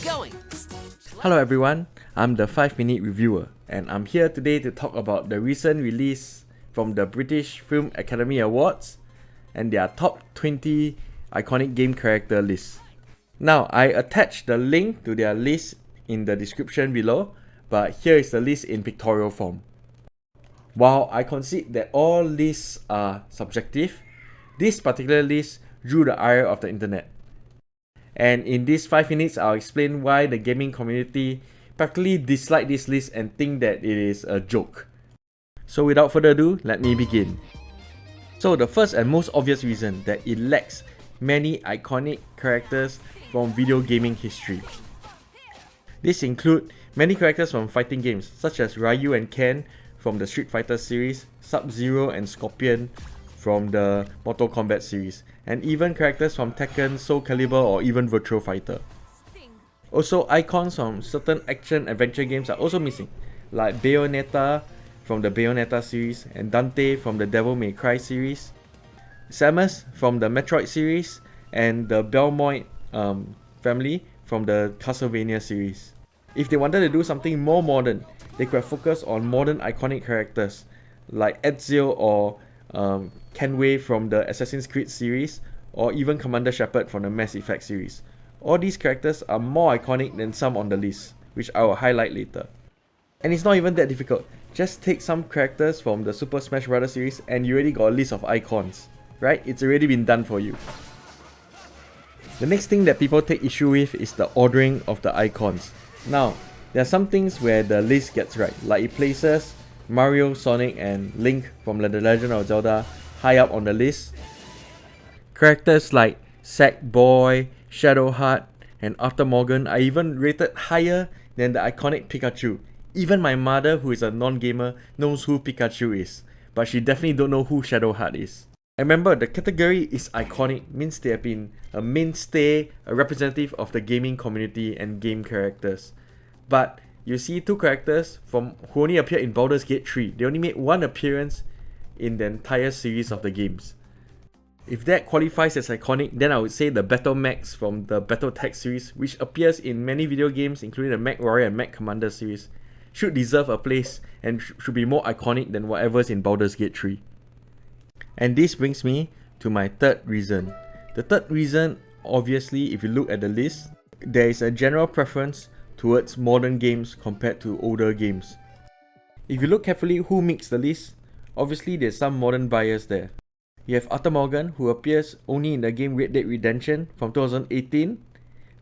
going. Hello everyone, I'm the 5-minute reviewer and I'm here today to talk about the recent release from the British Film Academy Awards and their top 20 iconic game character list. Now, I attached the link to their list in the description below, but here is the list in pictorial form. While I concede that all lists are subjective, this particular list drew the ire of the internet. And in these 5 minutes, I'll explain why the gaming community practically dislike this list and think that it is a joke. So without further ado, let me begin. So the first and most obvious reason that it lacks many iconic characters from video gaming history. These include many characters from fighting games such as Ryu and Ken from the Streetfighter series, Sub-Zero and Scorpion from the Mortal Kombat series, and even characters from Tekken, Soul Calibur or even Virtua Fighter. Also, icons from certain action-adventure games are also missing, like Bayonetta from the Bayonetta series and Dante from the Devilmaycry series, Samus from the Metroid series, and the Belmont family from the Castlevania series. If they wanted to do something more modern, they could have focused on modern iconic characters like Ezio or Kenway from the Assassin's Creed series, or even Commander Shepard from the Mass Effect series. All these characters are more iconic than some on the list, which I will highlight later. And it's not even that difficult. Just take some characters from the Super Smash Bros. Series and you already got a list of icons, right? It's already been done for you. The next thing that people take issue with is the ordering of the icons. Now, there are some things where the list gets right, like it places Mario, Sonic, and Link from The Legend of Zelda high up on the list. Characters like Sackboy, Shadowheart, and Arthur Morgan are even rated higher than the iconic Pikachu. Even my mother, who is a non-gamer, knows who Pikachu is, but she definitely don't know who Shadowheart is. And remember, the category is iconic, means they have been a mainstay, a representative of the gaming community and game characters. But you see two characters who only appeared in Baldur's Gate 3. They only made one appearance in the entire series of the games. If that qualifies as iconic, then I would say the Battle Mechs from the Battletech series, which appears in many video games including the Mech Warrior and Mech Commander series, should deserve a place and should be more iconic than whatever's in Baldur's Gate 3. And this brings me to my third reason. The third reason, obviously, if you look at the list, there is a general preference towards modern games compared to older games. If you look carefully who makes the list, obviously there's some modern bias there. You have Arthur Morgan, who appears only in the game Red Dead Redemption from 2018,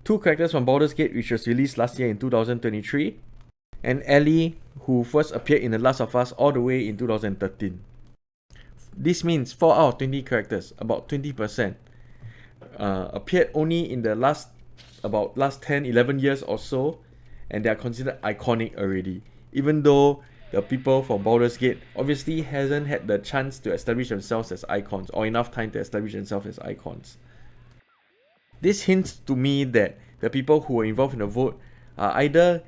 two characters from Baldur's Gate which was released last year in 2023, and Ellie, who first appeared in The Last of Us all the way in 2013. This means 4 out of 20 characters, about 20%, appeared only in the last 10-11 years or so, and they are considered iconic already, even though the people from Baldur's Gate obviously hasn't had the chance to establish themselves as icons, or enough time to establish themselves as icons. This hints to me that the people who were involved in the vote are either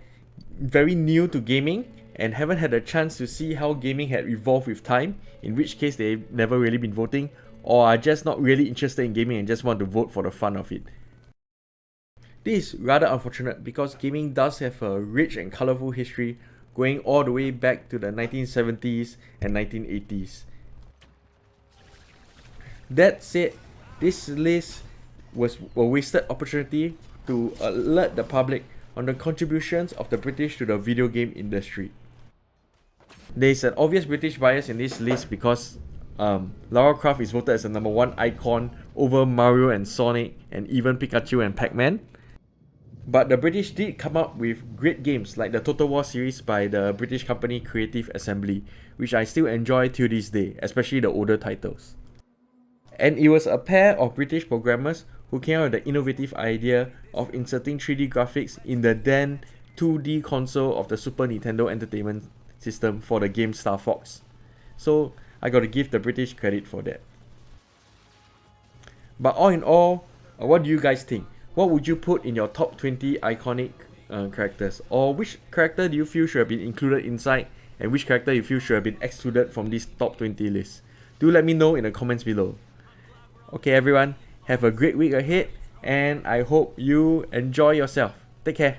very new to gaming and haven't had a chance to see how gaming had evolved with time, in which case they've never really been voting, or are just not really interested in gaming and just want to vote for the fun of it. This is rather unfortunate because gaming does have a rich and colourful history going all the way back to the 1970s and 1980s. That said, this list was a wasted opportunity to alert the public on the contributions of the British to the video game industry. There is an obvious British bias in this list because Lara Croft is voted as the #1 icon over Mario and Sonic and even Pikachu and Pac-Man. But the British did come up with great games like the Total War series by the British company Creative Assembly, which I still enjoy till this day, especially the older titles. And it was a pair of British programmers who came up with the innovative idea of inserting 3D graphics in the then 2D console of the Super Nintendo Entertainment System for the game StarFox. So I gotta give the British credit for that. But all in all, what do you guys think? What would you put in your top 20 iconic characters? Or which character do you feel should have been included inside, and which character you feel should have been excluded from this top 20 list? Do let me know in the comments below. Okay everyone, have a great week ahead, and I hope you enjoy yourself. Take care.